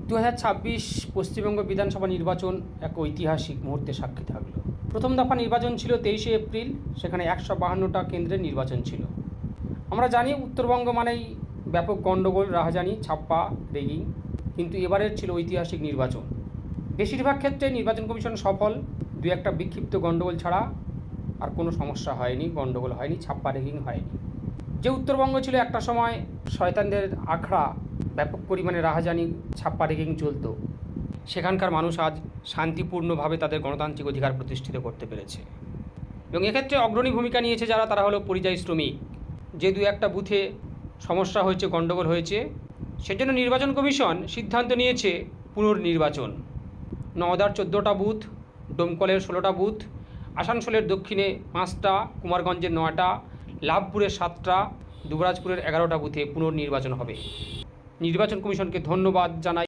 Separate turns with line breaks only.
2026 পশ্চিমবঙ্গ বিধানসভা নির্বাচন এক ঐতিহাসিক মুহূর্তে সাক্ষী থাকলো। প্রথম দফা নির্বাচন ছিল 23শে এপ্রিল, সেখানে 152টা কেন্দ্রের নির্বাচন ছিল। আমরা জানি উত্তরবঙ্গ মানেই ব্যাপক গণ্ডগোল, রাহাজানি, ছাপ্পা, রেগিং, কিন্তু এবারের ছিল ঐতিহাসিক নির্বাচন। বেশিরভাগ ক্ষেত্রে নির্বাচন কমিশন সফল, দু একটা বিক্ষিপ্ত গণ্ডগোল ছাড়া আর কোনো সমস্যা হয়নি, গণ্ডগোল হয়নি, ছাপ্পা রেগিং হয়নি। যে উত্তরবঙ্গ ছিল একটা সময় শয়তানদের আখড়া, ব্যাপক পরিমাণে রাহাজানি, ছাপ্পা রেগিং চলত, সেখানকার মানুষ আজ শান্তিপূর্ণভাবে তাদের গণতান্ত্রিক অধিকার প্রতিষ্ঠিত করতে পেরেছে। এবং এক্ষেত্রে অগ্রণী ভূমিকা নিয়েছে যারা, তারা হলো পরিযায়ী শ্রমিক। যে দু একটা বুথে সমস্যা হয়েছে, গণ্ডগোল হয়েছে, সেজন্য নির্বাচন কমিশন সিদ্ধান্ত নিয়েছে পুনর্নির্বাচন। নওদার 14টা বুথ, ডোমকলের 16টা বুথ, আসানসোলের দক্ষিণে 5টা, কুমারগঞ্জের 9টা, লাভপুরের 7টা, দুবরাজপুরের 11টা বুথে পুনর্নির্বাচন হবে। নির্বাচন কমিশনকে ধন্যবাদ জানাই।